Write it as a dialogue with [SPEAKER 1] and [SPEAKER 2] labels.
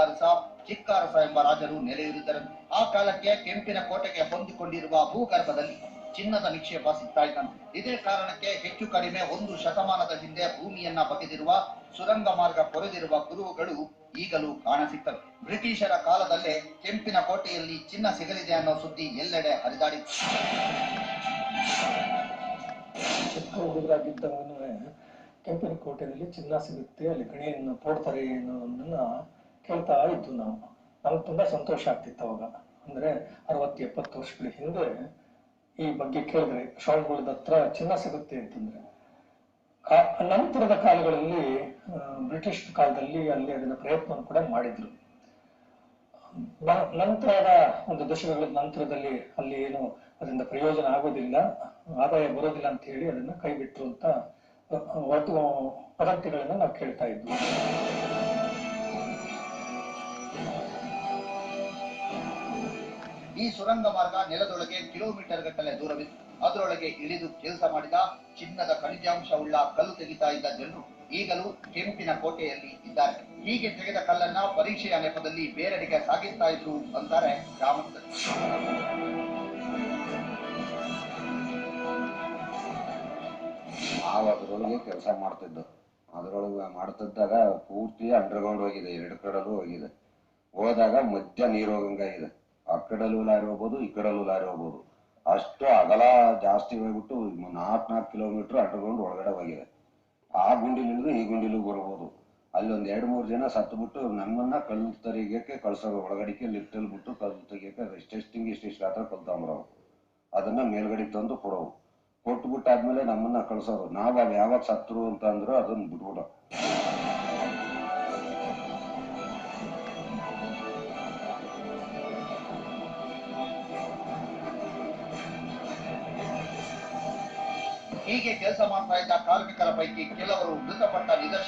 [SPEAKER 1] ಅರಸ, ಚಿಕ್ಕ ಅರಸ ಎಂಬ ರಾಜರು ನೆಲೆಯೂರಿದ್ದರು. ಆ ಕಾಲಕ್ಕೆ ಕೆಂಪಿನ ಕೋಟೆಗೆ ಹೊಂದಿಕೊಂಡಿರುವ ಭೂಗರ್ಭದಲ್ಲಿ ಚಿನ್ನದ ನಿಕ್ಷೇಪ ಸಿಗ್ತಾ ಇದ್ದಂತೆ. ಇದೇ ಕಾರಣಕ್ಕೆ ಹೆಚ್ಚು ಕಡಿಮೆ 1 ಶತಮಾನದ ಹಿಂದೆ ಭೂಮಿಯನ್ನ ಬಗೆದಿರುವ ಸುರಂಗ ಮಾರ್ಗ ಕೊರೆದಿರುವ ಕುರುಹುಗಳು ಈಗಲೂ ಕಾಣಸಿಗ್ತವೆ. ಬ್ರಿಟಿಷರ ಕಾಲದಲ್ಲೇ ಕೆಂಪಿನ ಕೋಟೆಯಲ್ಲಿ ಚಿನ್ನ ಸಿಗಲಿದೆ ಅನ್ನೋ ಸುದ್ದಿ ಎಲ್ಲೆಡೆ ಹರಿದಾಡಿತ್ತು.
[SPEAKER 2] ಚಿಕ್ಕ ಹುಡುಗರಾಗಿದ್ದವನು ಕೆಂಪಿನ ಕೋಟೆಯಲ್ಲಿ ಚಿನ್ನ ಸಿಗುತ್ತೆ, ಅಲ್ಲಿ ಗಣಿಯನ್ನು ತೋಡ್ತಾರೆ ಅನ್ನೋದನ್ನ ಕೇಳ್ತಾ ಇದ್ದು ನಮ್ಗೆ ತುಂಬಾ ಸಂತೋಷ ಆಗ್ತಿತ್ತು ಅವಾಗ. ಅಂದ್ರೆ 60-70 ವರ್ಷಗಳ ಹಿಂದೆ ಈ ಬಗ್ಗೆ ಕೇಳಿದ್ರೆ ಶ್ರವಣಬೆಳಗೊಳದ ಹತ್ರ ಚಿನ್ನ ಸಿಗುತ್ತೆ ಅಂತಂದ್ರೆ. ನಂತರದ ಕಾಲಗಳಲ್ಲಿ ಬ್ರಿಟಿಷ್ ಕಾಲದಲ್ಲಿ ಅಲ್ಲಿ ಅದನ್ನ ಪ್ರಯತ್ನ ಕೂಡ ಮಾಡಿದ್ರು. ನಂತರದ ಒಂದು ದಶಕಗಳ ನಂತರದಲ್ಲಿ ಅಲ್ಲಿ ಏನು ಅದರಿಂದ ಪ್ರಯೋಜನ ಆಗೋದಿಲ್ಲ, ಆದಾಯ ಬರೋದಿಲ್ಲ ಅಂತ ಹೇಳಿ ಅದನ್ನ ಕೈ ಬಿಟ್ರು ಅಂತ ವದಂತಿಗಳನ್ನ ನಾವು ಕೇಳ್ತಾ ಇದ್ವಿ.
[SPEAKER 1] ಈ ಸುರಂಗ ಮಾರ್ಗ ನೆಲದೊಳಗೆ ಕಿಲೋಮೀಟರ್ ಗಟ್ಟಲೆ ದೂರವಿತ್ತು. ಅದರೊಳಗೆ ಇಳಿದು ಕೆಲಸ ಮಾಡಿದ ಚಿನ್ನದ ಖನಿಜಾಂಶವುಳ್ಳ ಕಲ್ಲು ತೆಗಿತಾ ಇದ್ದ ಜನರು ಈಗಲೂ ಕೆಂಪಿನ ಕೋಟೆಯಲ್ಲಿ ಇದ್ದಾರೆ. ಹೀಗೆ ತೆಗೆದ ಕಲ್ಲನ್ನ ಪರೀಕ್ಷೆಯ ನೆಪದಲ್ಲಿ ಬೇರೆಡೆಗೆ ಸಾಗಿಸ್ತಾ ಇದ್ರು ಅಂತಾರೆ ಗ್ರಾಮಸ್ಥರು.
[SPEAKER 3] ನಾವು ಅದರೊಳಗೆ ಕೆಲಸ ಮಾಡ್ತಿದ್ದು. ಅದರೊಳಗೆ ಮಾಡ್ತಿದ್ದಾಗ ಪೂರ್ತಿ ಅಂಡರ್ಗ್ರೌಂಡ್ ಹೋಗಿದೆ, 2 ಕಡೆಲೂ ಹೋಗಿದೆ. ಹೋದಾಗ ಮಧ್ಯ ನೀರು ಹೋಗಂಗಾಗಿದೆ. ಆ ಕಡೆಲೂ ಲಾರಿ ಹೋಗ್ಬೋದು, ಈ ಕಡೆಲೂ ಲಾರಿ ಹೋಗ್ಬೋದು. ಅಷ್ಟು ಅಗಲ ಜಾಸ್ತಿ ಹೋಗ್ಬಿಟ್ಟು 4 ಕಿಲೋಮೀಟರ್ ಅಂಡರ್ಗ್ರೌಂಡ್ ಒಳಗಡೆ ಹೋಗಿದೆ. ಆ ಗುಂಡಿಲಿಂದ ಈ ಗುಂಡಿಲು ಬರ್ಬೋದು. ಅಲ್ಲಿ ಒಂದ್ 2-3 ಜನ ಸತ್ತುಬಿಟ್ಟು ನಮ್ಮನ್ನ ಕಲ್ಲು ತೆಗಿಯಕ್ಕೆ ಕಳ್ಸೋರು. ಒಳಗಡಿಕೆ ಲಿಫ್ಟಲ್ಲಿ ಬಿಟ್ಟು ಕಲ್ಲು ತೆಗಿಯಕ್ಕೆ ಟೆಸ್ಟಿಂಗ್ ಇಷ್ಟಿಷ್ಟು ಆತರ ಕಲ್ತಂಬ್ರವು. ಅದನ್ನ ಮೇಲ್ಗಡೆಗೆ ತಂದು ಕೊಡೋವು. ಕೊಟ್ಬಿಟ್ಟಾದ್ಮೇಲೆ ನಮ್ಮನ್ನ ಕಳ್ಸೋರು. ನಾವ್ ಅವ್ ಯಾವಾಗ ಸತ್ರು ಅಂತ ಅಂದ್ರು ಅದನ್ನ ಬಿಟ್ಬಿಡೋ.
[SPEAKER 1] ಹೀಗೆ ಕೆಲಸ ಮಾಡ್ತಾ ಇದ್ದ ಕಾರ್ಮಿಕರ ಪೈಕಿ ಕೆಲವರು ಮೃತಪಟ್ಟ ನಿದರ್ಶನ